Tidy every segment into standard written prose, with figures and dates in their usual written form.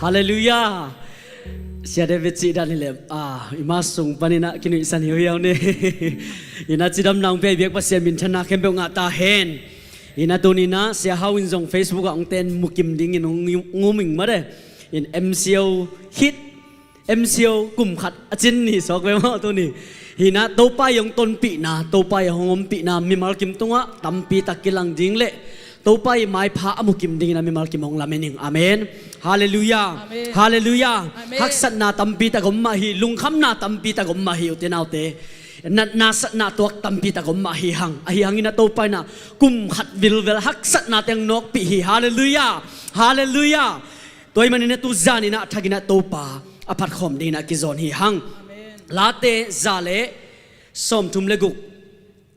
ฮาเลลูยาเสียเดวิดจีดันนี่แหละอิมาส่งปนินะกินุสันเฮียวเนี่ยอินาจีดำนางเปียเบียกภาษามินชนะเข้มเปงอาตาเฮนอินาตัวนี้นะเสียฮาวินส่งเฟซบุ๊กของเต้นมุกิมดิ้งอินงูมิงมาเด้อินMCOฮิตMCOกลุ่มขัดอจินนี่สอกไปว่าตัวนี้หินะตัวไปยงต้นปีนาตัวไปหงมปีนามีมาลกิมตัวตั้มปีตะกิลังดิ้งเละตัวไปไม้พระมุกิมดิ้งนะมีมาลกิมหงลาเมนิงอาเมนฮาเลลูยาฮาเลลูยาฮักสัตนาตั้มปีตะกมมาฮีลุงคำนาตั้มปีตะกมมาฮีอุตนาเตนาสัตนาตัวตั้มปีตะกมมาฮีหังหังอินะตัวไปนะกลุ่มขัดวิลเวลฮักสัตนาเตียงนกปีฮีฮาเลลูยาฮาเลลูยาตัวมันนี่ตุจานินะทักินะตัวปาอภัทคมดีนะกิจอนฮีหังลาเตซาเลสมทุมเลกุก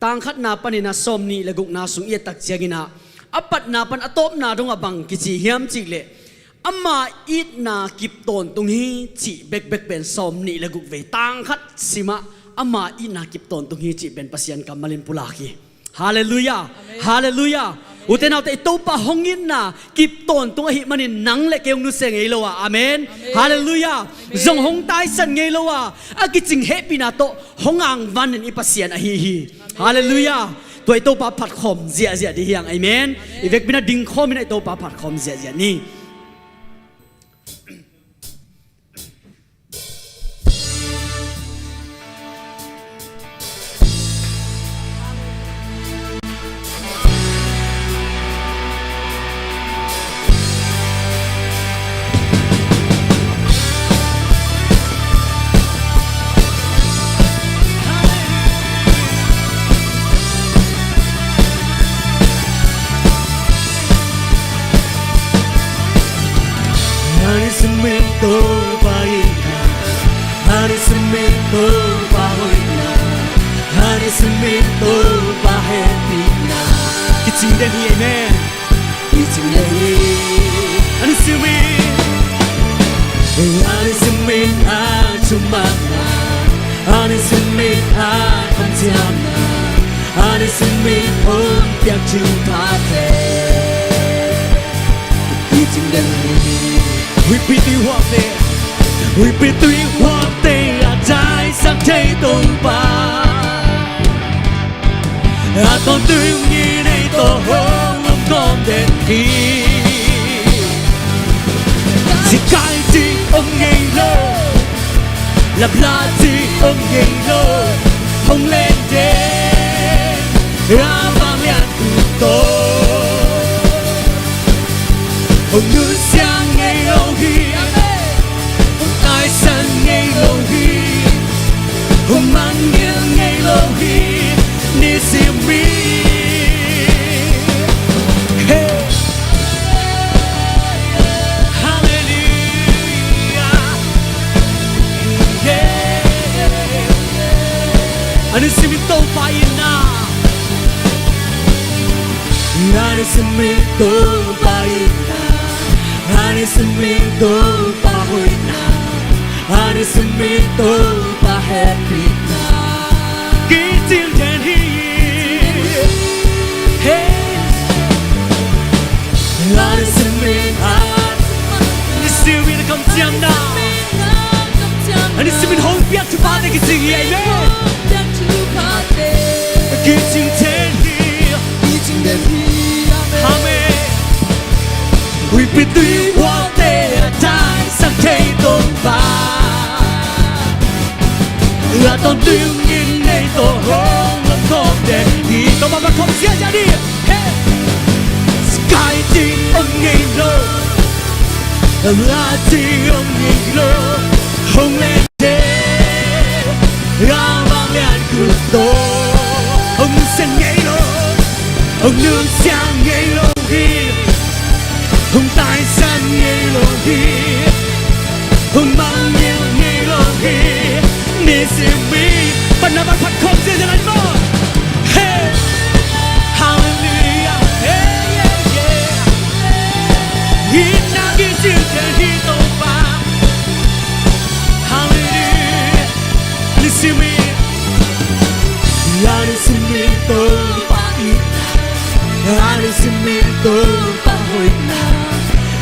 ต่างขัดนาปนินะสมนี่เลกุกนาสุงเอตักเจกินะอภัทนาปันอตบนาดงอบังกิจิเฮียมจิเลอามาอีดนากิบตนตรงนี้จิเบกเป็นสมนี่เลกุกเวต่างขัดสิมาอามาอีดนากิบตนตรงนี้จิเป็นปัสยันกัมมาลินปุลาคีฮาเลลูยาฮาเลลูยาอุตนาแต่ตัวปะหงินนะกิบตนตัวหิมันนังเล็กเอวนุเสงเอโลวะอาเมนฮาเลลูยาจงหงตายสันเอโลวะอากิจิงเฮปินาโตหงอังวันนิปัสยันอฮีฮาเลลูยาตัวปะผัดขมเจียดีเฮียงอาเมนอีเวกบินาดิ่งขมินตัวปะผัดขมเจียนี่Agradecimiento pa' hoy,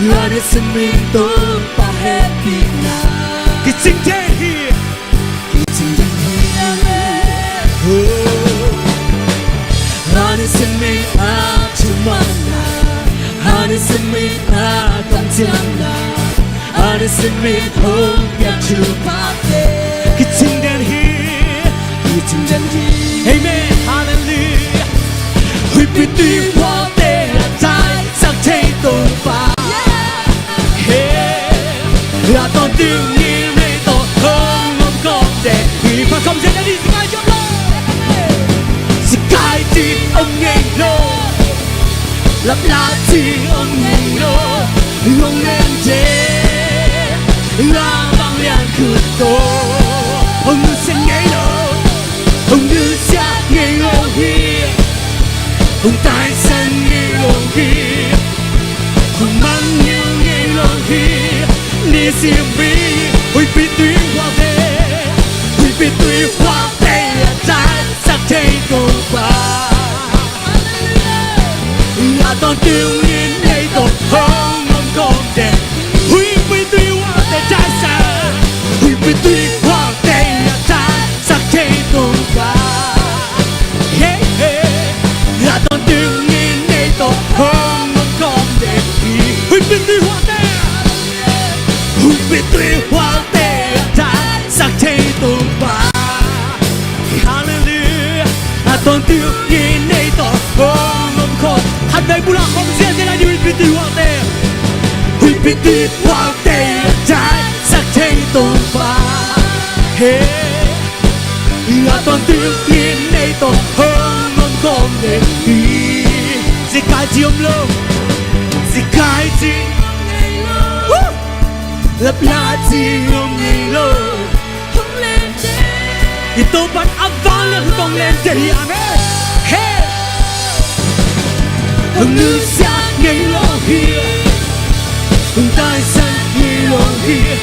agradecimiento pa' here. Honey se me a chumana, honey se me a kantiana, honey se me home ya chupate. Kitchen down here, amen, hallelujah. We be the one day a time, some take the fire. Hey, I don't do me to home of God. If I come to the sky, you're sky deep ông nghe lô, lấp lá chi ông nghe lô, ông lên chế, la vang liền cứ tô, ông nữ sẽ nghe lô, ông nữ sẽ nghe lô hi, ông tài sản nghe lô hi, ông mang nhiều nghe lô hi, đi xem bi, ôi bi tuy hoa đê, ôi bi tuy hoa đê trái sắc thế cô ba. I don't do it, they don't hold on content. We be doing what they just say. We be doing what they attack. Sakeno ba. Hey hey. I don't do it, they don't hold on content. We be doing what they. We be doing what they attack. Sakeno ba. Hallelujah. I don't do it, they don't hold on content. Hành đây bulan không riêng thế này đi bị hoang tệ, bị hoang tệ trái sắc thế tôn ba. Hey, là toàn tiêu nhiên này toàn hơn ngon con để đi. Gì cái gì ông lô, gì cái gì, lấp lá gì ông nhảy lô, không lên thế. Thì tôi bắt áp vang lên không lên thế thì amen. Hey. Ông nữ sẽ nghe lô hia, ông tài sản nghe lô hia,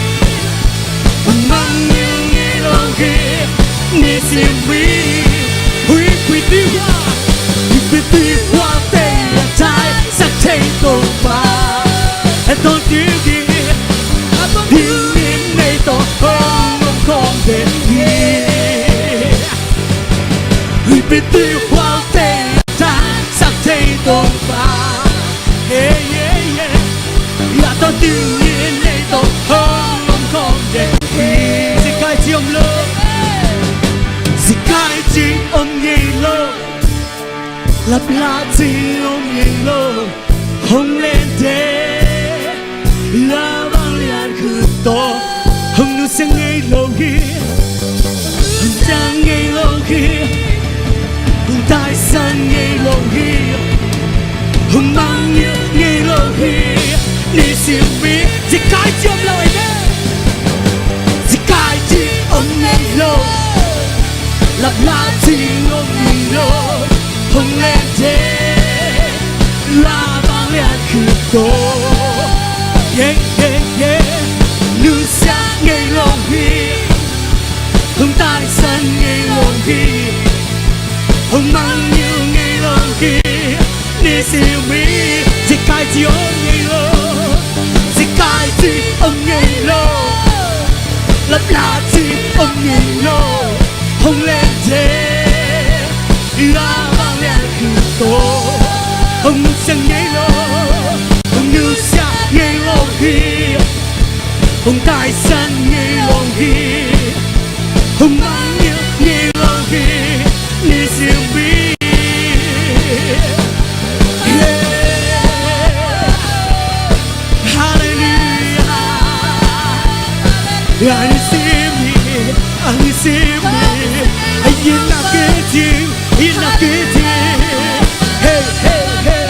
ông mang nhiều nghe lô hia, nghe xem bi, huy quý tí hoa tê là trái sắc thế tổ ba. Em tôn tiêu kia, tiêu nhiên này tổ ông không để đi. Huy quý tí hoa tê là trái sắc thế tổ ba. Yeah, yeah, yeah. Là tôi tự nhiên này tôi không để ý. Gì cái gì ông lô, gì cái gì ông nhảy lô, lặp lá gì ông nhảy lô, không lên thế. Là vang liền cứ to, ông nữ sẽ nghe lô kia, ông chẳng nghe lô kia, ông tài sản nghe lô kia. Ông mang nhiều nghe lô hi, đi xem bi, gì cái gì ông lời đấy, gì cái gì ông nghe lô, lặp lá gì ông nghe lô, không lên thế, là vang lên cứ tô, yeah yeah yeah, nữ sẽ nghe lô hi, ông tài sản nghe lô hi, ông mang nhiều nghe lô hi. Đi xem bi, gì cái gì ông nghe lô, gì cái gì ông nghe lô, lấp lá gì ông nghe lô, không lên thế, là vang lên cứ tô, ông sẽ nghe lô, ông nữ sẽ nghe lô hi, ông tài sản nghe lô hi, ông mang nhiều nghe lô hi, đi xem bi. Anh xem đi, anh xem đi, anh yên nào cái gì, yên nào cái gì. Hey hey hey,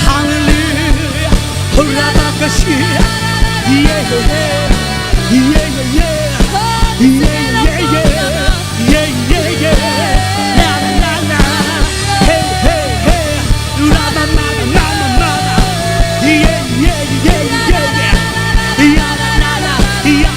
hallelujah, hurra bakashi, yeah yeah yeah yeah yeah yeah yeah yeah yeah, la la la, hey hey hey, la la la la la la, yeah yeah yeah yeah yeah, yeah la la la, yeah.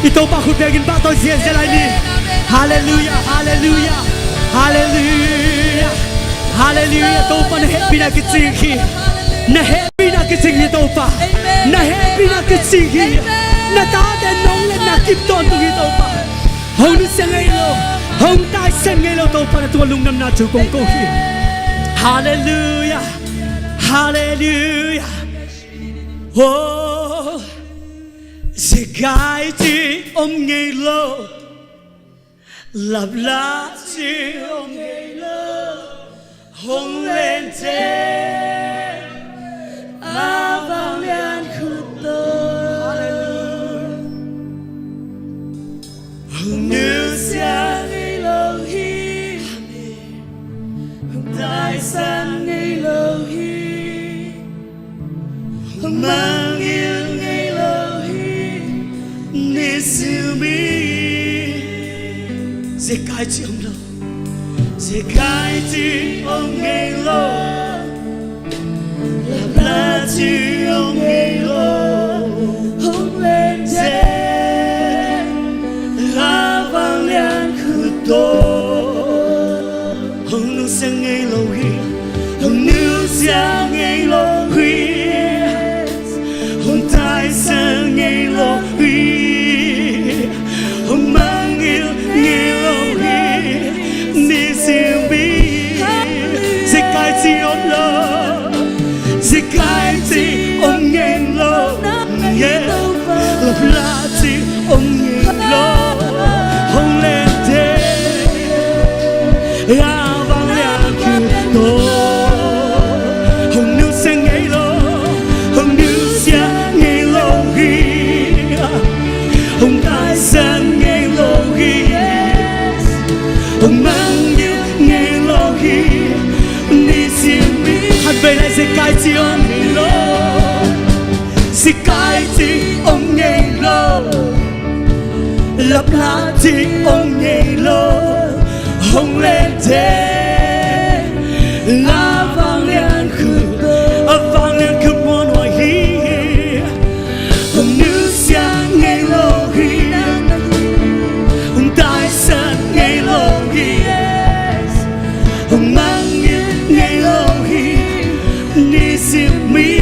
Ito pa kudegin ba to siya sila ni Hallelujah, hallelujah, hallelujah, hallelujah. Ito pa na happy na kitsingi, na happy na kitsingi ito pa, na happy na kitsingi, na taden nong na kipton ito ito pa. Hong ni sa ngaylo, hong tayo sa ngaylo ito pa na tuwalong nam na chukong kohi. Hallelujah, hallelujah. Oh, Sekai ti om ngay lo, labla ti om ngay lo, hong lên trên avang lian kuto. Hong nu sia ngay lo hi, hong tai san ngay lo hi, hong mang yêu ngay lo hi. Nisumi Sekai ti om lo, Sekai ti om ngay lo, labla ti om ngay lo, hong lên trên avang lian kuto. Hong nu sia ngay lo hi, hong nu sia ngay lo hi, hong tai sang ngay lo hi. Sekai ti om ngay lo, labla ti om ngay lo, hong lên trên avang lian kuto. Hong nu sia ngay lo, hong nu sia ngay lo hi, hong tai san ngay lo hi, hong mang yêu ngay lo hi. Về lại Sekai ti om ngay lo, Sekai ti om ngay lo, labla ti om ngay lo, hong lên trên avang lian kuto, avang lian kuto mon hoa hi, hong nu sia ngay lo hi, hong tai san ngay lo hi, hong mang yêu ngay lo hi. Nisimi,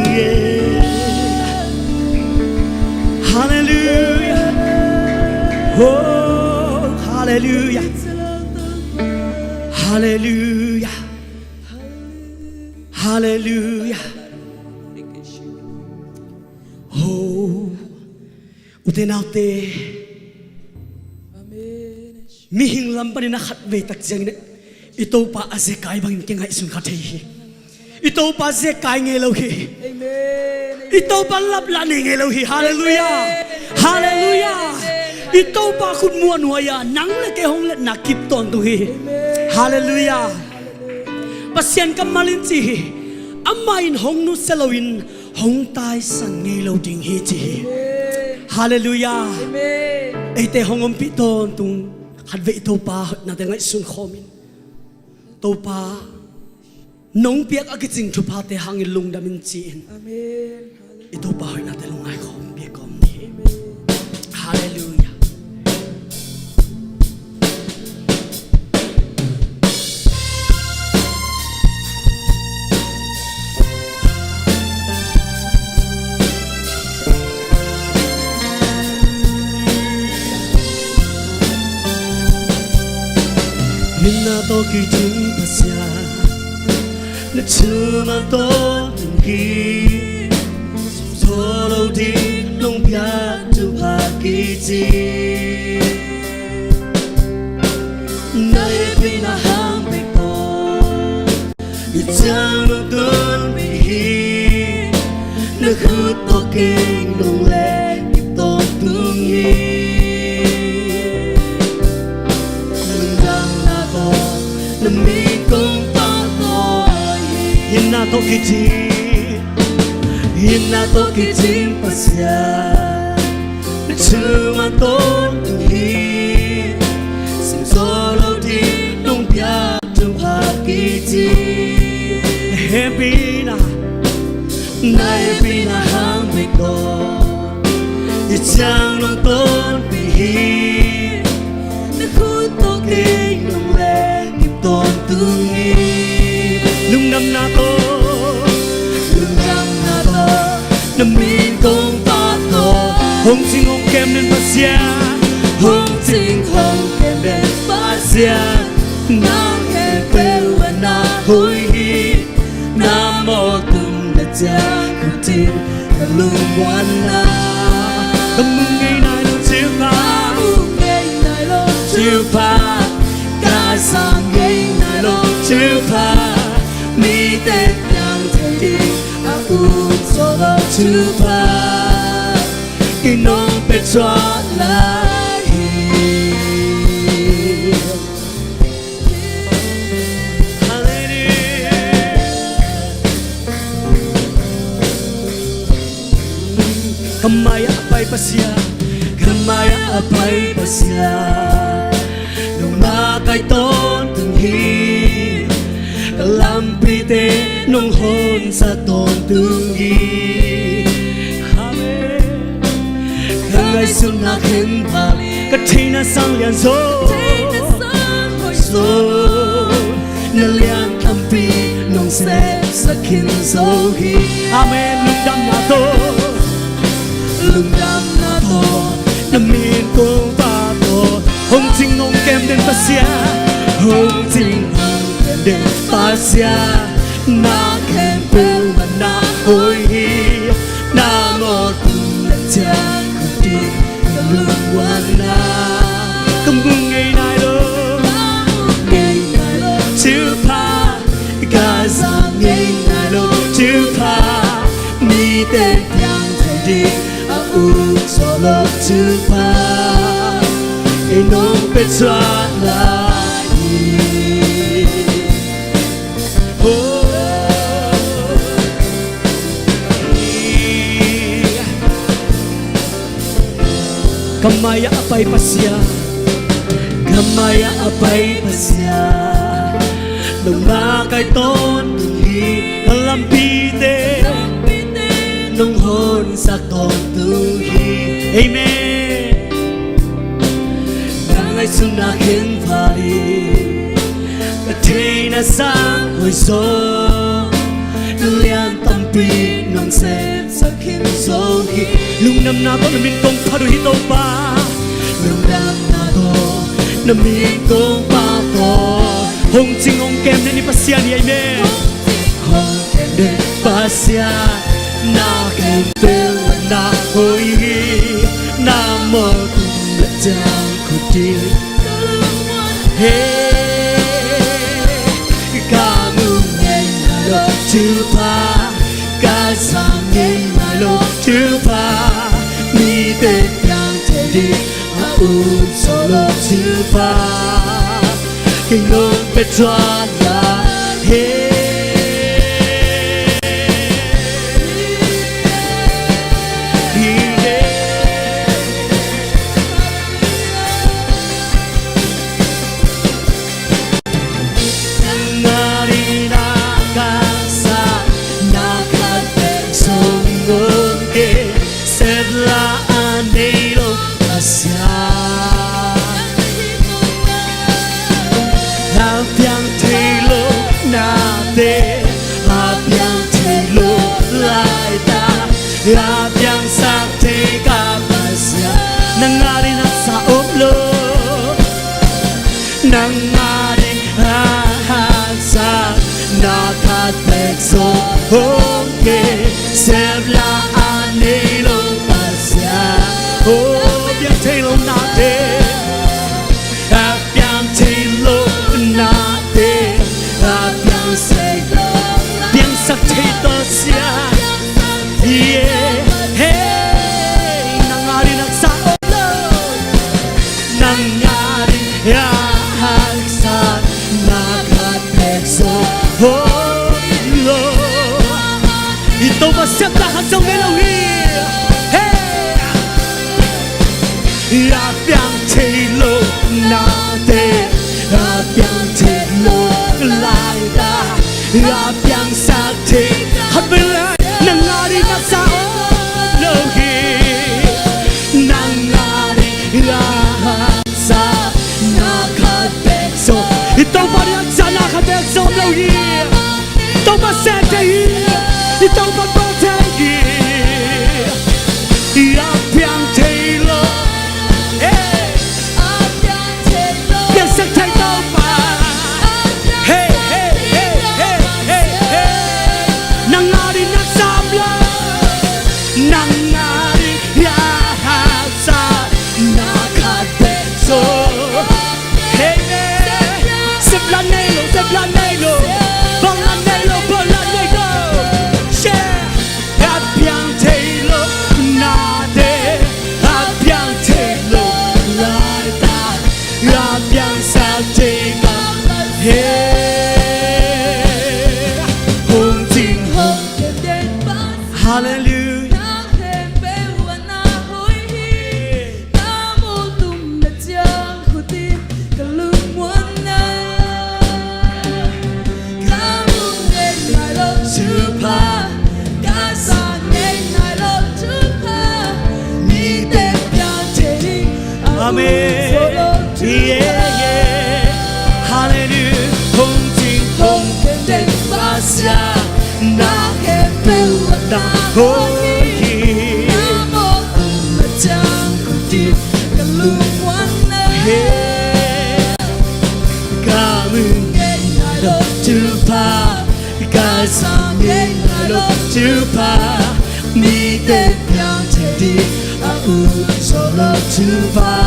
yeah. Hallelujah. Hallelujah. Hallelujah. Hallelujah. Oh, utenaute. Mihing lampani na khatve tak jang ne. Ito pa ase kai bangin ke ngai sun khathei. Ito pa ase kai nge lo hi. Amen. Ito pa lap la ne nge lo hi. Hallelujah. Hallelujah. Ito pa khut muan huaya nang le ke hong le nakip ton tu hi. Hallelujah. Pasien kamalin chi amain hong nu selowin hong tai san nge lo ding hi chi. Hallelujah. Amen. Ite hongom pi ton tung khatve ito pa na te ngai sun khomin. To pa nong piak akiching thu pa te hangin lung damin chin. Amen. Ito pa hoy na te lungai khom bi kom ni. Hallelujah. Minna to ki jing pasya na chuma to ngi solo di nong pya tu pa ki ji na he na hang pe ko i chang don bi hi na khu to king nong le ki to tu ngi mi kong to to hinna to kiti pasya chuma ton hi sim solo di nong pya tum ha kiti happy na hang me ko i chang long ton bi hi na khu to ke nong le tôn tương nghi lung năm na to năm min công ta to hong sing hong kem nên pasya hong sing hong kem nên pasya na ke pe na hoi hi na mo tum da cha kutin lung wan na tâm ngày nay lo chiêu pa ca sang ngày nay lo chiêu pa mi te yang thei đi a u so lo chiêu pa ki nong pe chwa la hi Kamaya apai pasya nung nakay ton từng hi kalampi te nung hon sa ton từng hi Hangay sun na khen pa katina sang lian so na lian kampi nung se sa kin so hi Amen lung dam na to na min kong pa to hong ching nong kem den pasya hong ching hong kem den pasya na kem pu na hoi hi na mo tu na cha ku ti ka lung wan na kam bung ngày nay lo chữ pa ka sa ngày nay lo chữ pa mi te yang thei đi u solo chữ pa e non pe chwa la Kamaya apai pasya nung nakay ton nung hi kalampi te nung hon sa ton tu hi Amen Nangay suna khen pari Katina sang hoi so Lian tampi nung sen sa khen so hi Lung nam na to na min kong paru hito pa Lung nam na to na mi ko pa to hong ching hong kem na ni pasya ni ai me hong kem de pasya na kem pe na hoi na mo tum la jang ku ti hey kamu ngai na lo tu pa ka sang ngai na lo tu pa mi te yang te di solo tu pa che non petrona hey Abbiang sakti kapasya nangari na sa oblo nangari hahasa nakatekso honge sebla anilo pasya abbiang telo nate abbiang telo nate abbiang seklo abbiang sakti tosya yeah, hey, nangari nagsaulo, nangari hahagsan, nakatekso, oh, Lord. Ito ba siya lahat sa Elohim? Hey! Abbiang tilo natin, abbiang tilo laida, abbiang sakti, habilay. Nangari na sa Elohi Nangari sa nakatekso Ito ba rin sa nakatekso Elohi Ito ba sentehi Ito ba protehi Abbiang telo Abbiang telo Biasang telo pa Hey, hey, hey, hey, hey, hey Nangari na nangari yahasa nakatekso hey seblanelo balanelo share abbiang telo nade abbiang telo laita abbiang saltega hey hong ting hong hallelujah Amen. Yeah, yeah. Hallelujah. Hong ting hong den pasya na kepewa na hoyi. Namo kumajang kutip kalumuan na. Hey, kamu ngayalo tupa, kasam ngayalo tupa, mi te yang jadi aku solo tupa.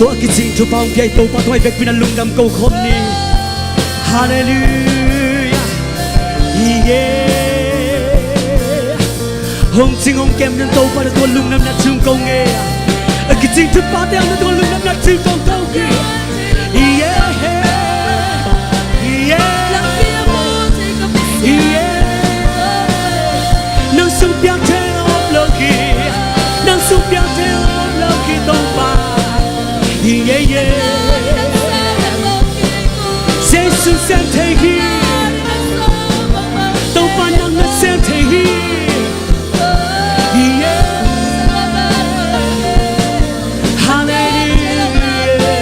Tôi cái gì cho bao ngày tôi bắt tôi việc vì lung đam câu khôn đi Hallelujah yeah Hồng chính hồng kem nên tôi bắt tôi lung đam nát chung câu nghe cái gì cho bao đêm nên tôi lung đam nát chung câu câu kia yeah yeah yeah nâng sung biang theo lâu kia nâng sung biang theo lâu kia tôi ba yeah yeah Jesus sen thể hiện tôi ba nâng nó sen thể hiện yeah hallelujah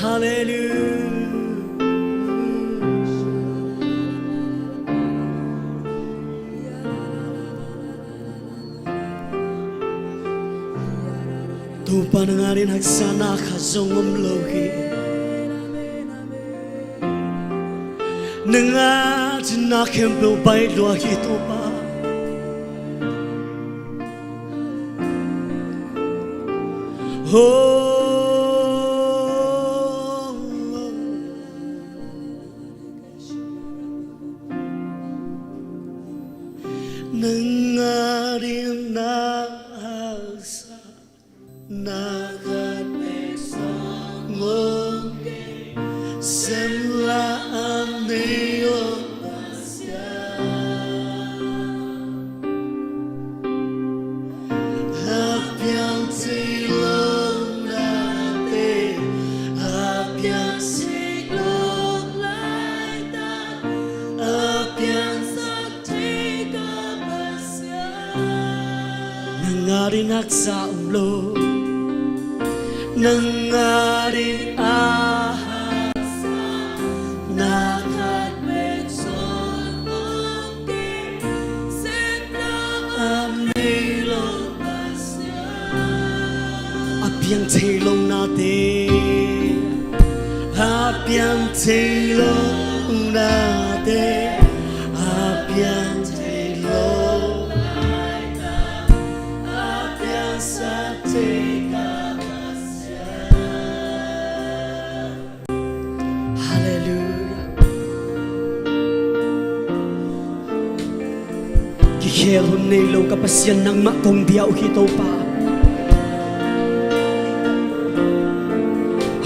Hallelujah. Tu panangarin hagsana kazongom lohi Nanga jinakem lo bai lo hito pa Oh Nangarin na hagsa Nagat besong Semla aniyo pasya Hapiang silong natin Hapiang siglong laitan Hapiang sakti kapasya Nangarinak sa ulo Nangarin ahasa Nakat beksong ongke Sepla amilong pasya Apiang tilong natin Apiang tilong natin Apiang tilong natin Apiang sakti Kihelo nilo kapasyan ng makong diyaw hito pa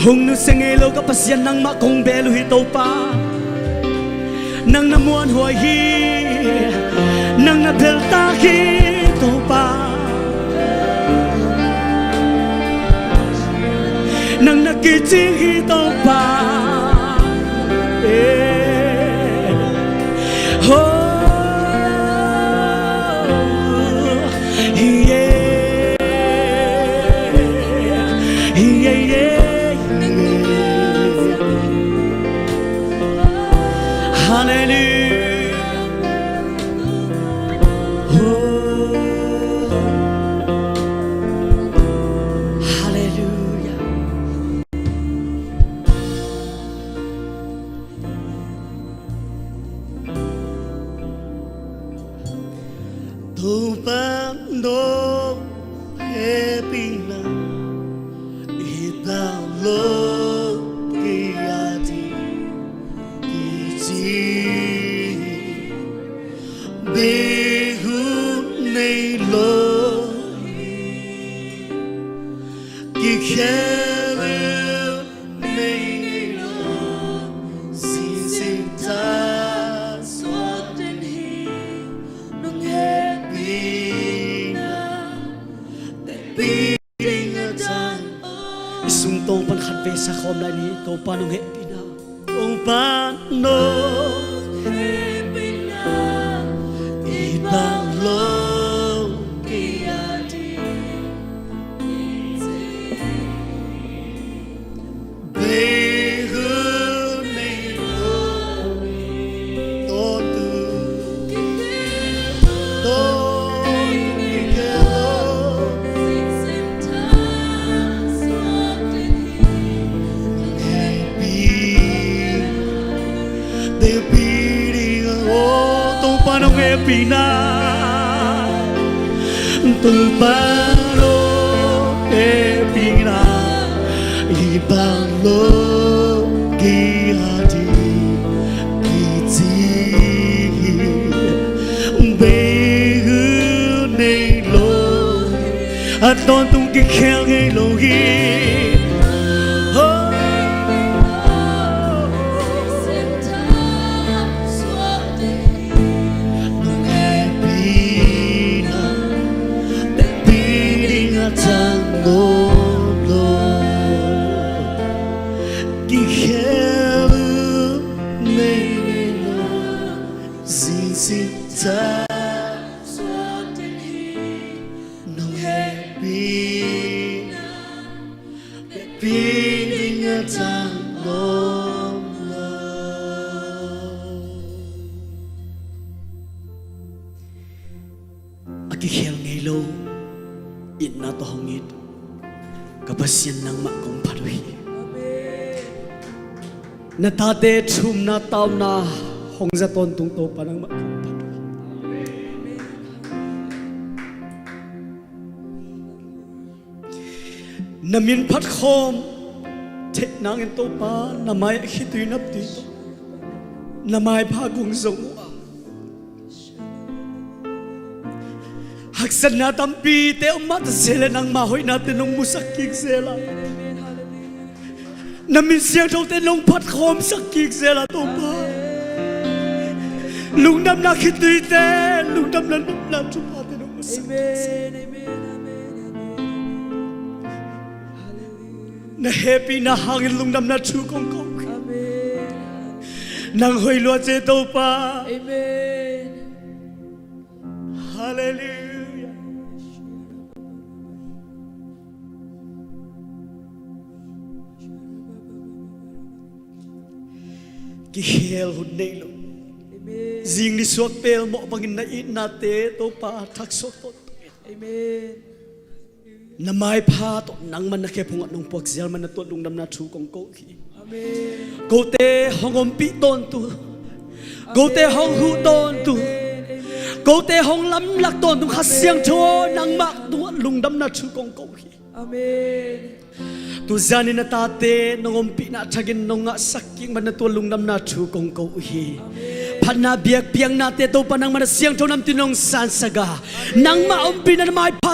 Hong nusengelo kapasyan ng makong belo hito pa Nang namuan huwahi Nang nabelta hito pa Nang nakiting hito pa Oh Tupando epina italo kiati kiti behu neilo kikele neilo sinsinta Isungtong pankhadbesa ko na ni ito panong hepina Kung paano hepina Ibang long kiyati Behu nilo Tontu Panong epina Tumpalo epina Ibang logi hati Kiti Behu nilo At tontong kikel ngay logi Being nghe trang đốm lờ aki khel ngei lo in na to hongit kapasyan nang ma kong parui na tate thum na taw na hong za ton tung to pa nang ma kong parui na min phat khom thek nang en to pa na mai khitui nap ti na mai pha gung zong haksan na tampi te umma ta sele nang ma hoi na te nong musak kik sela na min siang thau te nong phat khom sak kik sela to pa lung nam na khitui te lung nam na chu pa te nong musak na happy na hangin lung nam na chu kong kong nang hoi lo che to pa amen hallelujah ki hel hud nei lo jing ni suak pel mo bangin na it na te to pa thak sok to amen na mai pha to nang man na ke phunga nong pok zel man na to lung nam na thu kong ko khi amen ko te hongom pi ton tu ko te hong hu ton tu ko te hong lam lak ton tu khasiang tho nang mak tu lung nam na thu kong ko khi amen tu zani na ta te nongom pi na thagin nonga sakking man na to lung nam na thu kong ko hi phana biak piang na te to panang man siang tho nam tinong san saga nang ma om pi na mai pha